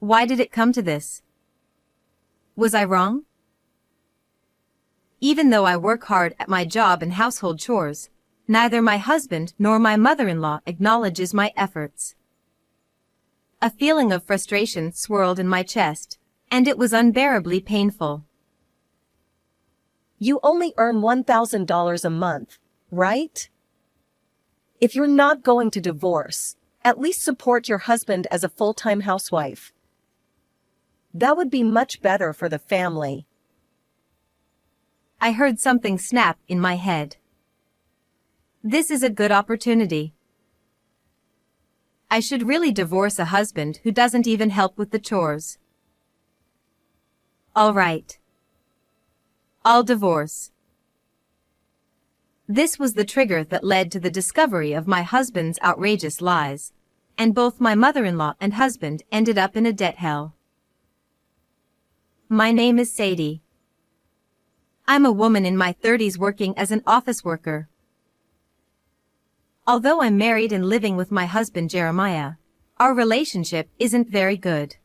Why did it come to this? Was I wrong? Even though I work hard at my job and household chores, neither my husband nor my mother-in-law acknowledges my efforts. A feeling of frustration swirled in my chest, and it was unbearably painful. You only earn $1,000 a month, right? If you're not going to divorce, at least support your husband as a full-time housewife. That would be much better for the family. I heard something snap in my head. This is a good opportunity. I should really divorce a husband who doesn't even help with the chores. All right. I'll divorce. This was the trigger that led to the discovery of my husband's outrageous lies, and both my mother-in-law and husband ended up in a debt hell. My name is Sadie. I'm a woman in my 30s working as an office worker. Although I'm married and living with my husband Jeremiah, our relationship isn't very good.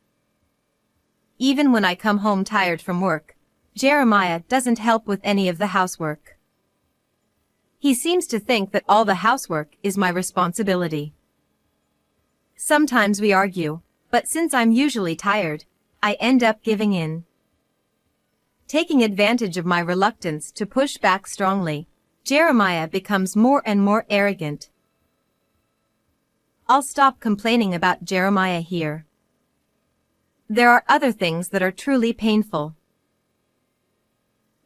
Even when I come home tired from work, Jeremiah doesn't help with any of the housework. He seems to think that all the housework is my responsibility. Sometimes we argue, but since I'm usually tired, I end up giving in. Taking advantage of my reluctance to push back strongly, Jeremiah becomes more and more arrogant. I'll stop complaining about Jeremiah here. There are other things that are truly painful.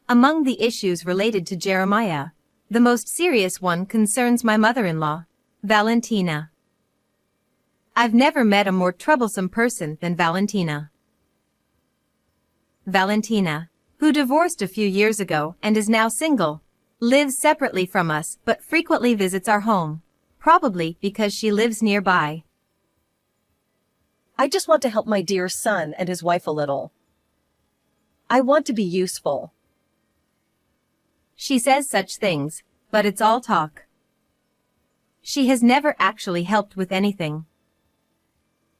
Among the issues related to Jeremiah, the most serious one concerns my mother-in-law, Valentina. I've never met a more troublesome person than Valentina. Valentina, who divorced a few years ago and is now single, lives separately from us but frequently visits our home, probably because she lives nearby. I just want to help my dear son and his wife a little. I want to be useful. She says such things, but it's all talk. She has never actually helped with anything.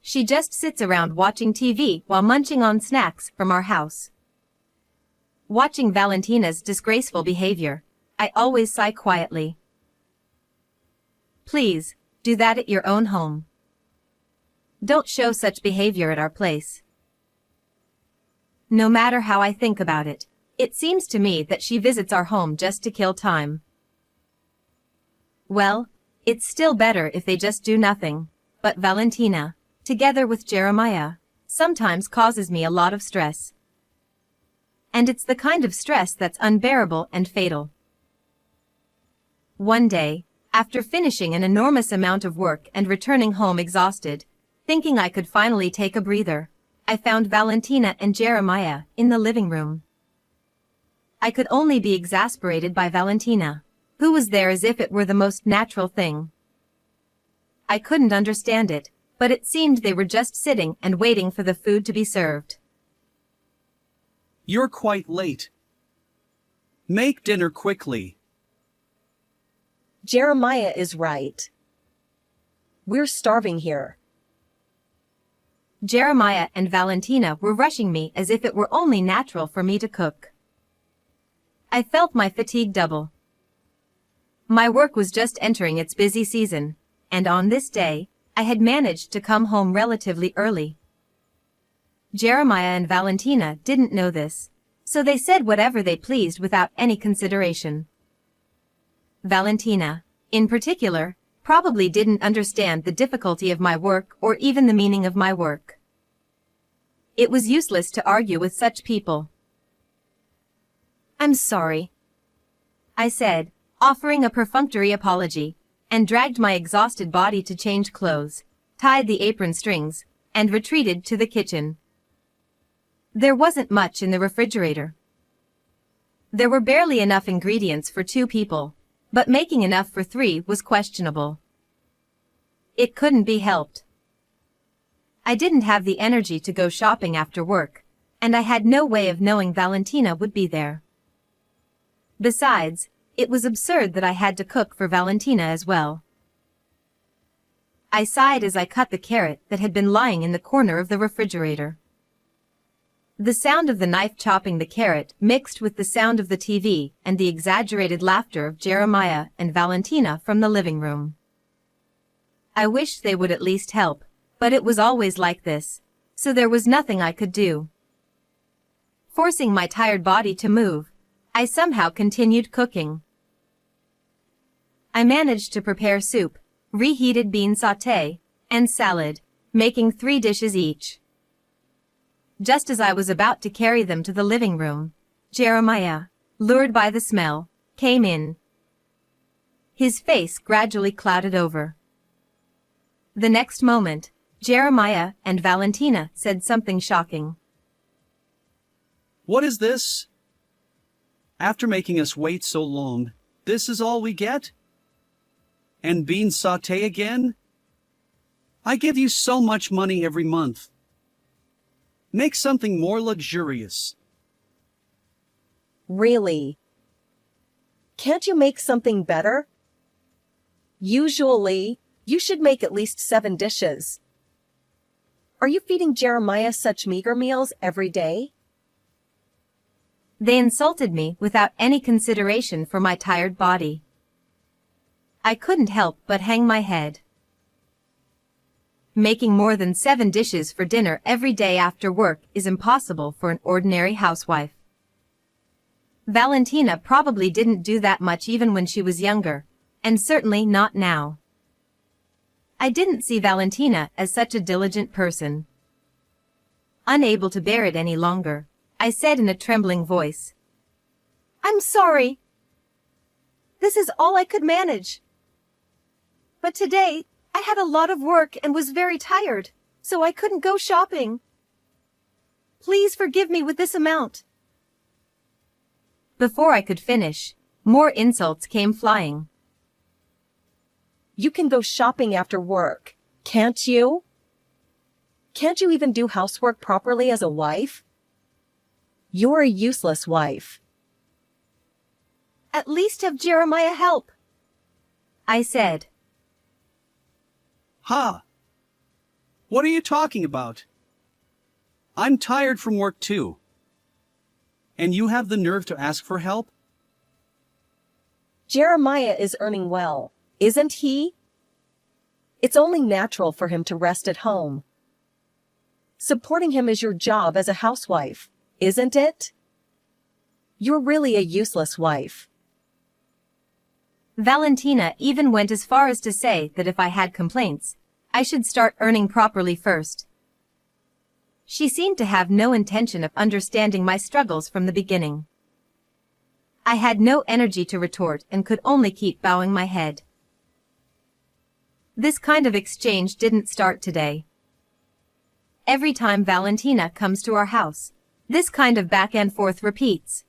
She just sits around watching TV while munching on snacks from our house. Watching Valentina's disgraceful behavior, I always sigh quietly. Please, do that at your own home. Don't show such behavior at our place. No matter how I think about it, it seems to me that she visits our home just to kill time. Well, it's still better if they just do nothing, but Valentina, together with Jeremiah, sometimes causes me a lot of stress. And it's the kind of stress that's unbearable and fatal. One day, after finishing an enormous amount of work and returning home exhausted, thinking I could finally take a breather, I found Valentina and Jeremiah in the living room. I could only be exasperated by Valentina, who was there as if it were the most natural thing. I couldn't understand it, but it seemed they were just sitting and waiting for the food to be served. You're quite late. Make dinner quickly. Jeremiah is right. We're starving here. Jeremiah and Valentina were rushing me as if it were only natural for me to cook. I felt my fatigue double. My work was just entering its busy season, and on this day, I had managed to come home relatively early. Jeremiah and Valentina didn't know this, so they said whatever they pleased without any consideration. Valentina, in particular, probably didn't understand the difficulty of my work or even the meaning of my work. It was useless to argue with such people. I'm sorry, I said, offering a perfunctory apology, and dragged my exhausted body to change clothes, tied the apron strings, and retreated to the kitchen. There wasn't much in the refrigerator. There were barely enough ingredients for 2 people, but making enough for 3 was questionable. It couldn't be helped. I didn't have the energy to go shopping after work, and I had no way of knowing Valentina would be there. Besides, it was absurd that I had to cook for Valentina as well. I sighed as I cut the carrot that had been lying in the corner of the refrigerator. The sound of the knife chopping the carrot mixed with the sound of the TV and the exaggerated laughter of Jeremiah and Valentina from the living room. I wished they would at least help, but it was always like this, so there was nothing I could do. Forcing my tired body to move, I somehow continued cooking. I managed to prepare soup, reheated bean sauté, and salad, making 3 dishes each. Just as I was about to carry them to the living room, Jeremiah, lured by the smell, came in. His face gradually clouded over. The next moment, Jeremiah and Valentina said something shocking. What is this? After making us wait so long, this is all we get? And bean sauté again? I give you so much money every month. Make something more luxurious. Really? Can't you make something better? Usually, you should make at least 7 dishes. Are you feeding Jeremiah such meager meals every day? They insulted me without any consideration for my tired body. I couldn't help but hang my head. Making more than 7 dishes for dinner every day after work is impossible for an ordinary housewife. Valentina probably didn't do that much even when she was younger, and certainly not now. I didn't see Valentina as such a diligent person. Unable to bear it any longer, I said in a trembling voice, "I'm sorry. This is all I could manage. But today, I had a lot of work and was very tired, so I couldn't go shopping. Please forgive me with this amount." Before I could finish, more insults came flying. You can go shopping after work, can't you? Can't you even do housework properly as a wife? You're a useless wife. "At least have Jeremiah help," I said. Ha! What are you talking about? I'm tired from work too. And you have the nerve to ask for help? Jeremiah is earning well, isn't he? It's only natural for him to rest at home. Supporting him is your job as a housewife, isn't it? You're really a useless wife. Valentina even went as far as to say that if I had complaints, I should start earning properly first. She seemed to have no intention of understanding my struggles from the beginning. I had no energy to retort and could only keep bowing my head. This kind of exchange didn't start today. Every time Valentina comes to our house, this kind of back and forth repeats.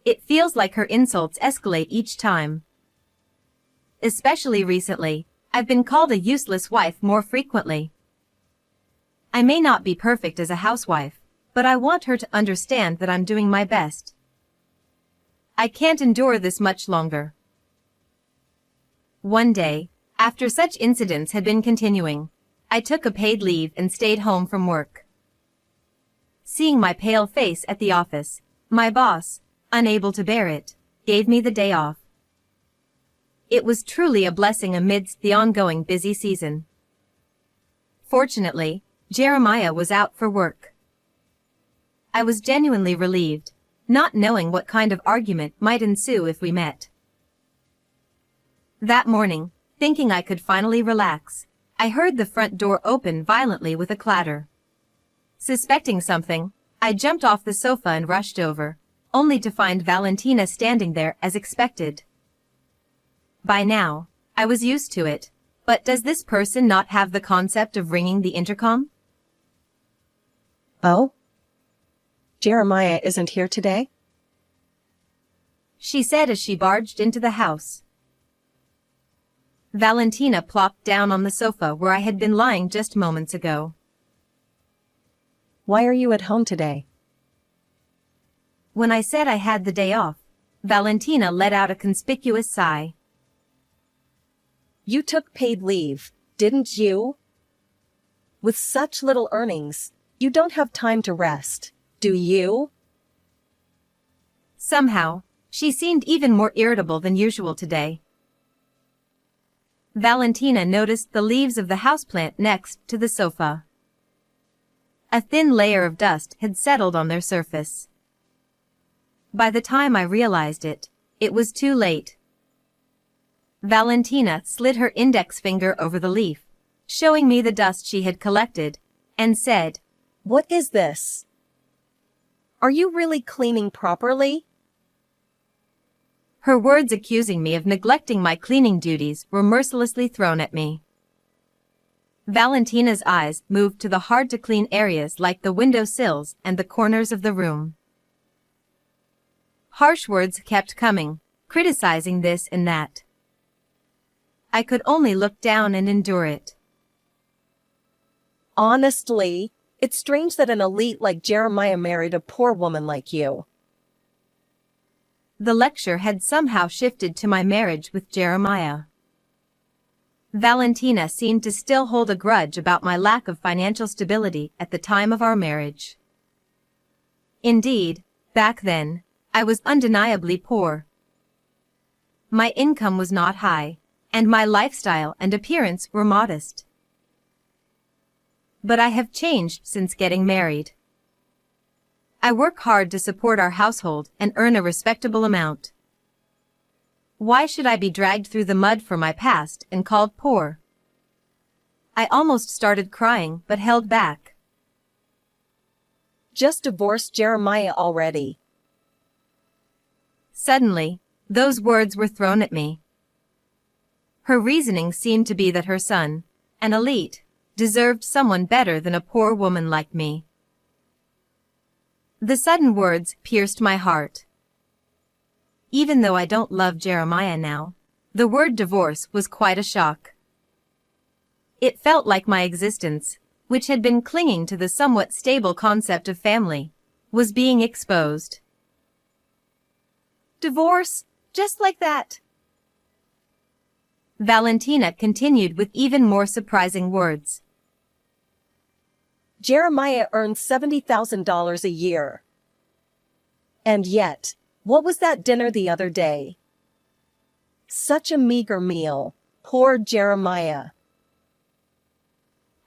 It feels like her insults escalate each time. Especially recently, I've been called a useless wife more frequently. I may not be perfect as a housewife, but I want her to understand that I'm doing my best. I can't endure this much longer. One day, after such incidents had been continuing, I took a paid leave and stayed home from work. Seeing my pale face at the office, my boss, unable to bear it, gave me the day off. It was truly a blessing amidst the ongoing busy season. Fortunately, Jeremiah was out for work. I was genuinely relieved, not knowing what kind of argument might ensue if we met. That morning, thinking I could finally relax, I heard the front door open violently with a clatter. Suspecting something, I jumped off the sofa and rushed over, only to find Valentina standing there as expected. By now, I was used to it, but does this person not have the concept of ringing the intercom? Oh? Jeremiah isn't here today? She said as she barged into the house. Valentina plopped down on the sofa where I had been lying just moments ago. Why are you at home today? When I said I had the day off, Valentina let out a conspicuous sigh. You took paid leave, didn't you? With such little earnings, you don't have time to rest, do you? Somehow, she seemed even more irritable than usual today. Valentina noticed the leaves of the houseplant next to the sofa. A thin layer of dust had settled on their surface. By the time I realized it, it was too late. Valentina slid her index finger over the leaf, showing me the dust she had collected, and said, "What is this? Are you really cleaning properly?" Her words accusing me of neglecting my cleaning duties were mercilessly thrown at me. Valentina's eyes moved to the hard-to-clean areas like the window sills and the corners of the room. Harsh words kept coming, criticizing this and that. I could only look down and endure it. Honestly, it's strange that an elite like Jeremiah married a poor woman like you. The lecture had somehow shifted to my marriage with Jeremiah. Valentina seemed to still hold a grudge about my lack of financial stability at the time of our marriage. Indeed, back then, I was undeniably poor. My income was not high, and my lifestyle and appearance were modest. But I have changed since getting married. I work hard to support our household and earn a respectable amount. Why should I be dragged through the mud for my past and called poor? I almost started crying but held back. Just divorce Jeremiah already. Suddenly, those words were thrown at me. Her reasoning seemed to be that her son, an elite, deserved someone better than a poor woman like me. The sudden words pierced my heart. Even though I don't love Jeremiah now, the word divorce was quite a shock. It felt like my existence, which had been clinging to the somewhat stable concept of family, was being exposed. Divorce, just like that. Valentina continued with even more surprising words. Jeremiah earns $70,000 a year. And yet, what was that dinner the other day? Such a meager meal. Poor Jeremiah.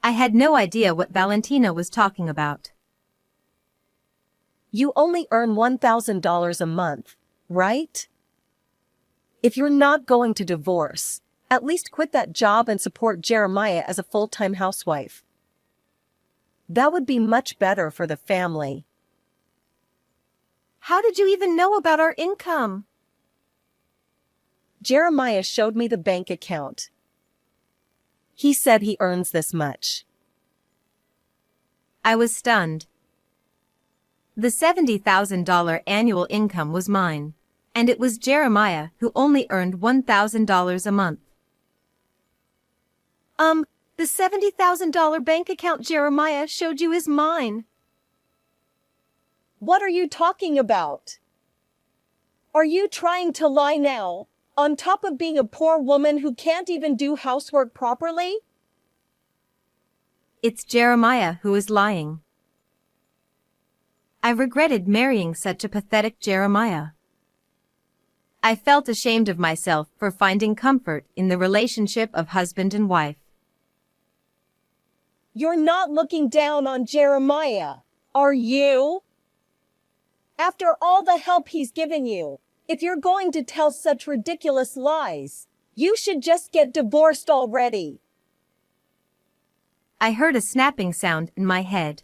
I had no idea what Valentina was talking about. You only earn $1,000 a month, right? If you're not going to divorce, at least quit that job and support Jeremiah as a full-time housewife. That would be much better for the family. How did you even know about our income? Jeremiah showed me the bank account. He said he earns this much. I was stunned. The $70,000 annual income was mine, and it was Jeremiah who only earned $1,000 a month. The $70,000 bank account Jeremiah showed you is mine. What are you talking about? Are you trying to lie now, on top of being a poor woman who can't even do housework properly? It's Jeremiah who is lying. I regretted marrying such a pathetic Jeremiah. I felt ashamed of myself for finding comfort in the relationship of husband and wife. You're not looking down on Jeremiah, are you? After all the help he's given you, if you're going to tell such ridiculous lies, you should just get divorced already. I heard a snapping sound in my head.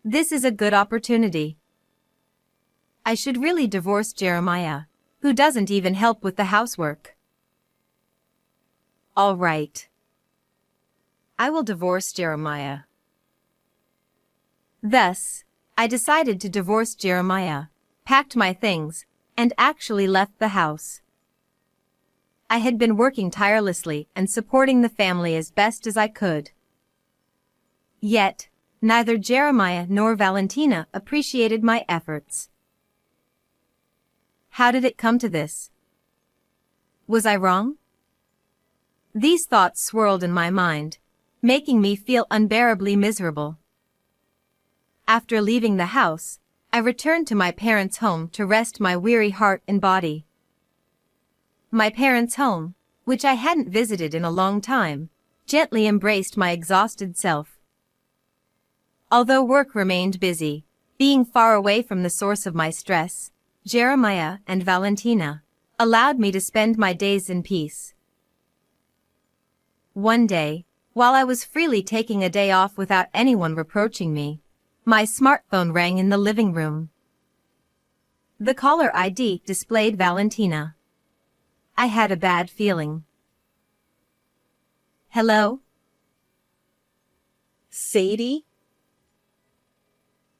This is a good opportunity. I should really divorce Jeremiah, who doesn't even help with the housework. All right. I will divorce Jeremiah. Thus, I decided to divorce Jeremiah, packed my things, and actually left the house. I had been working tirelessly and supporting the family as best as I could. Yet, neither Jeremiah nor Valentina appreciated my efforts. How did it come to this? Was I wrong? These thoughts swirled in my mind, making me feel unbearably miserable. After leaving the house, I returned to my parents' home to rest my weary heart and body. My parents' home, which I hadn't visited in a long time, gently embraced my exhausted self. Although work remained busy, being far away from the source of my stress, Jeremiah and Valentina allowed me to spend my days in peace. One day, while I was freely taking a day off without anyone reproaching me, my smartphone rang in the living room. The caller ID displayed Valentina. I had a bad feeling. Hello? Sadie?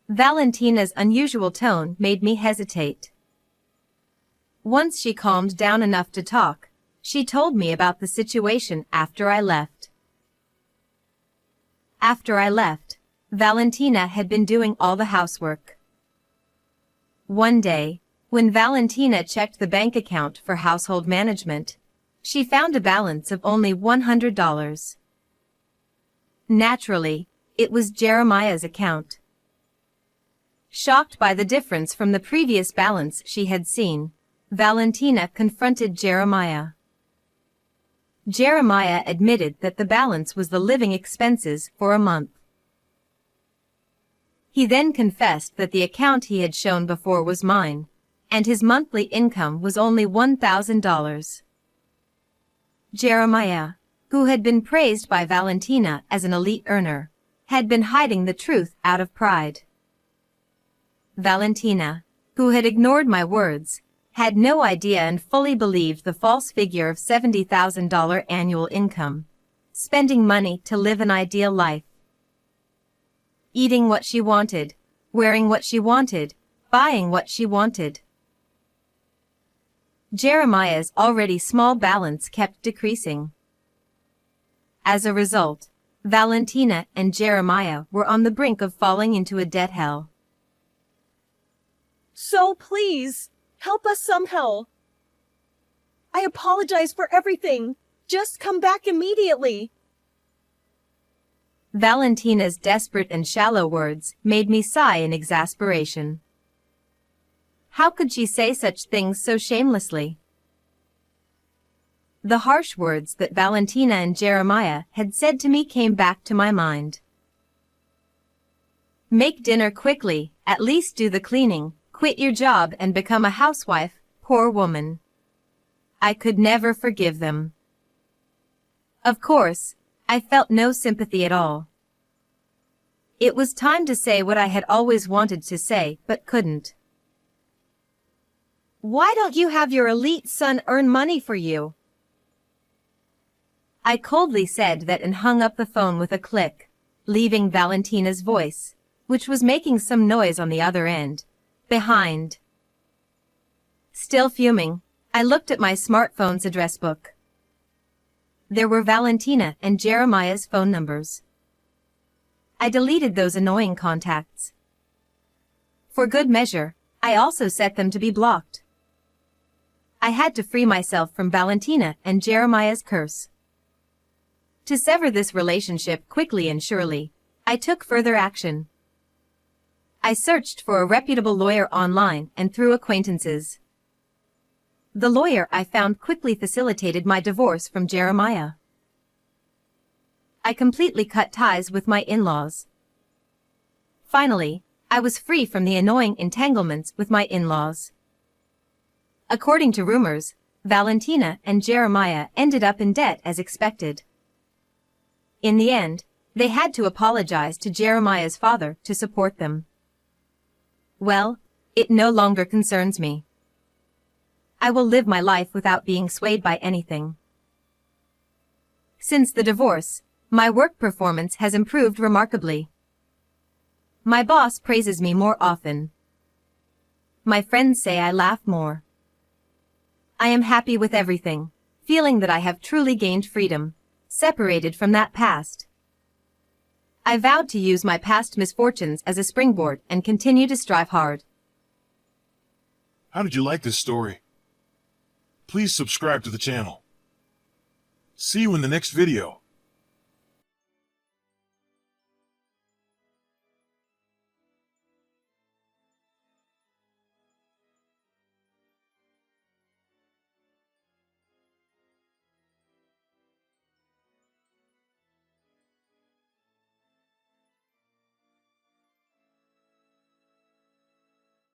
Valentina's unusual tone made me hesitate. Once she calmed down enough to talk, she told me about the situation after I left. After I left, Valentina had been doing all the housework. One day, when Valentina checked the bank account for household management, she found a balance of only $100. Naturally, it was Jeremiah's account. Shocked by the difference from the previous balance she had seen, Valentina confronted Jeremiah. Jeremiah admitted that the balance was the living expenses for a month. He then confessed that the account he had shown before was mine, and his monthly income was only $1,000. Jeremiah, who had been praised by Valentina as an elite earner, had been hiding the truth out of pride. Valentina, who had ignored my words, had no idea and fully believed the false figure of $70,000 annual income, spending money to live an ideal life. Eating what she wanted, wearing what she wanted, buying what she wanted. Jeremiah's already small balance kept decreasing. As a result, Valentina and Jeremiah were on the brink of falling into a debt hell. So please, help us somehow. I apologize for everything. Just come back immediately. Valentina's desperate and shallow words made me sigh in exasperation. How could she say such things so shamelessly? The harsh words that Valentina and Jeremiah had said to me came back to my mind. Make dinner quickly, at least do the cleaning, quit your job and become a housewife, poor woman. I could never forgive them. Of course, I felt no sympathy at all. It was time to say what I had always wanted to say but couldn't. Why don't you have your elite son earn money for you? I coldly said that and hung up the phone with a click, leaving Valentina's voice, which was making some noise on the other end, behind. Still fuming, I looked at my smartphone's address book. There were Valentina and Jeremiah's phone numbers. I deleted those annoying contacts. For good measure, I also set them to be blocked. I had to free myself from Valentina and Jeremiah's curse. To sever this relationship quickly and surely, I took further action. I searched for a reputable lawyer online and through acquaintances. The lawyer I found quickly facilitated my divorce from Jeremiah. I completely cut ties with my in-laws. Finally, I was free from the annoying entanglements with my in-laws. According to rumors, Valentina and Jeremiah ended up in debt as expected. In the end, they had to apologize to Jeremiah's father to support them. Well, it no longer concerns me. I will live my life without being swayed by anything. Since the divorce, my work performance has improved remarkably. My boss praises me more often. My friends say I laugh more. I am happy with everything, feeling that I have truly gained freedom, separated from that past. I vowed to use my past misfortunes as a springboard and continue to strive hard. How did you like this story? Please subscribe to the channel. See you in the next video.